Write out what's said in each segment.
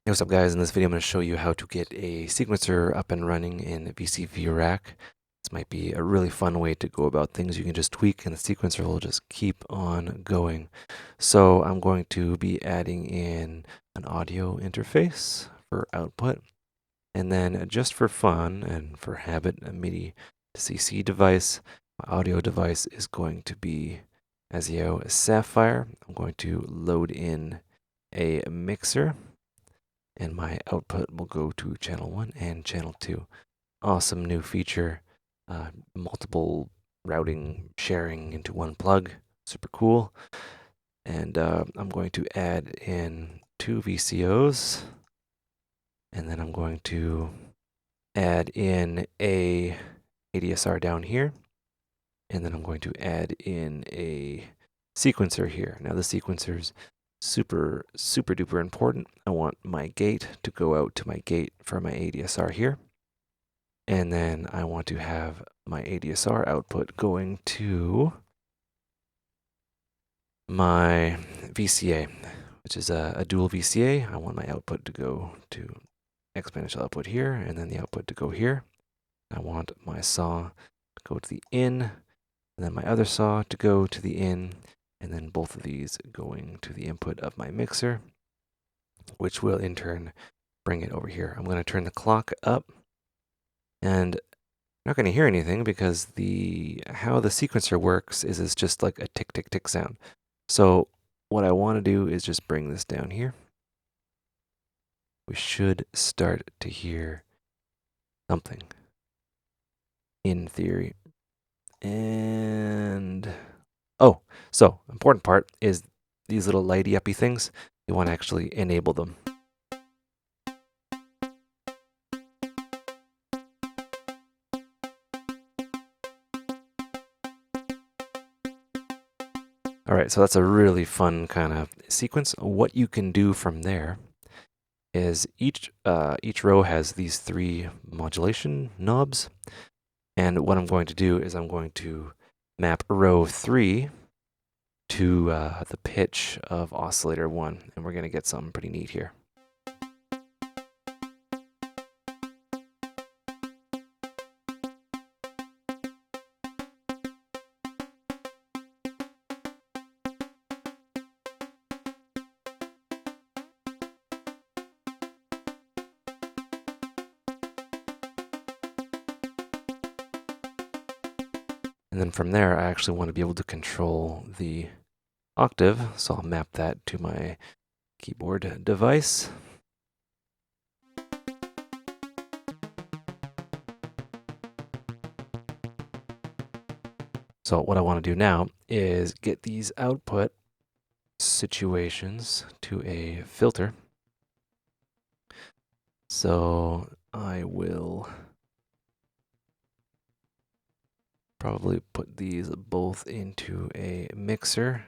Hey, what's up guys? In this video I'm going to show you how to get a sequencer up and running in VCV Rack. This might be a really fun way to go about things. You can just tweak and the sequencer will just keep on going. So I'm going to be adding in an audio interface for output. And then just for fun and for habit, a MIDI to CC device. My audio device is going to be ASIO Sapphire. I'm going to load in a mixer. And my output will go to channel 1 and channel 2. Awesome new feature, multiple routing sharing into one plug, super cool. And I'm going to add in 2 VCOs, and then I'm going to add in a ADSR down here, and then I'm going to add in a sequencer here. Now the sequencer's super duper important. I want my gate to go out to my gate for my ADSR here. And then I want to have my ADSR output going to my VCA, which is a dual VCA. I want my output to go to exponential output here, and then the output to go here. I want my saw to go to the in, and then my other saw to go to the in, and then both of these going to the input of my mixer, which will in turn bring it over here. I'm going to turn the clock up, and I'm not going to hear anything because how the sequencer works is it's just like a tick, tick, tick sound. So what I want to do is just bring this down here. We should start to hear something in theory. And oh, so important part is these little lighty uppy things. You want to actually enable them. All right, so that's a really fun kind of sequence. What you can do from there is each row has these 3 modulation knobs. And what I'm going to do is I'm going to map row 3 to the pitch of oscillator 1. And we're going to get something pretty neat here. And then from there, I actually want to be able to control the octave, so I'll map that to my keyboard device. So what I want to do now is get these output situations to a filter. So I will probably put these both into a mixer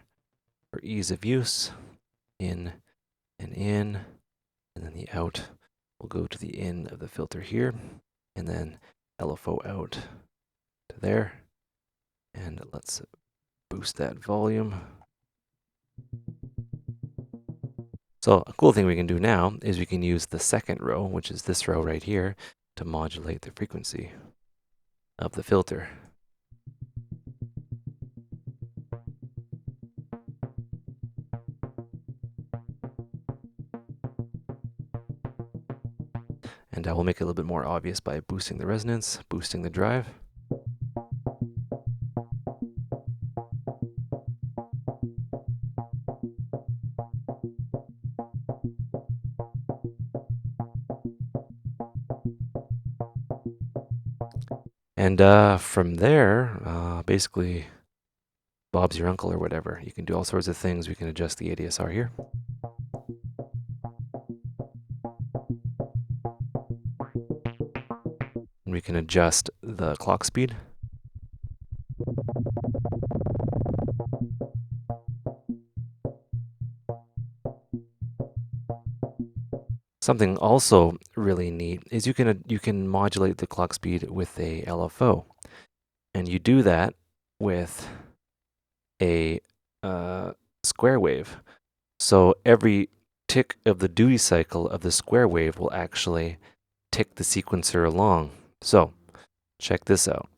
for ease of use. In, and then the out will go to the in of the filter here, and then LFO out to there. And let's boost that volume. So a cool thing we can do now is we can use the second row, which is this row right here, to modulate the frequency of the filter. And I will make it a little bit more obvious by boosting the resonance, boosting the drive. And from there, basically, Bob's your uncle or whatever. You can do all sorts of things. We can adjust the ADSR here. And we can adjust the clock speed. Something also really neat is you can modulate the clock speed with a LFO, and you do that with a square wave. So every tick of the duty cycle of the square wave will actually tick the sequencer along. So, check this out.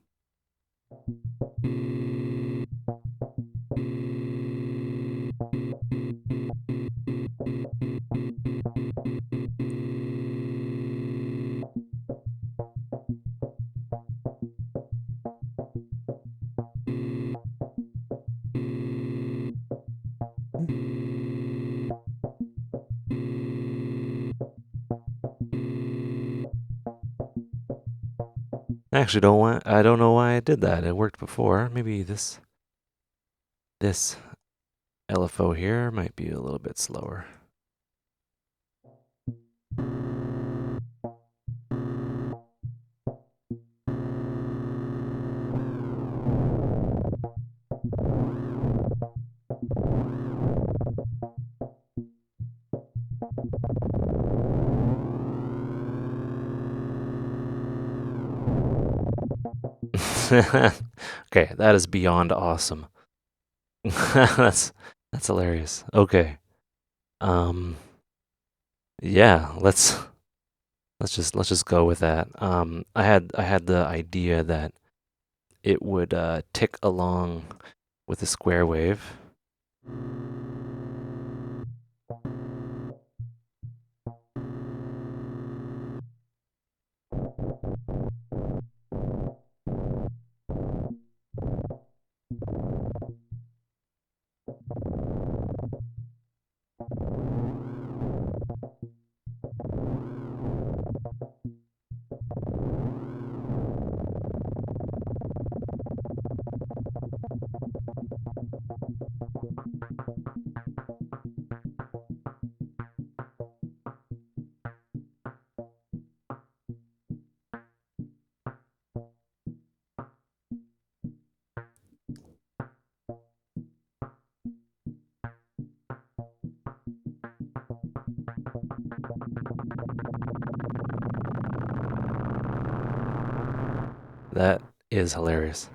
I actually I don't know why I did that. It worked before. Maybe this LFO here might be a little bit slower. Okay, that is beyond awesome. that's hilarious. Okay. Yeah, let's just go with that. I had the idea that it would tick along with the square wave. That is hilarious.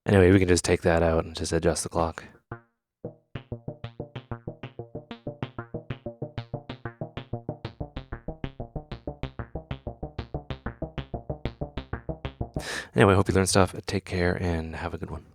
Anyway, we can just take that out and just adjust the clock. Anyway, hope you learned stuff. Take care and have a good one.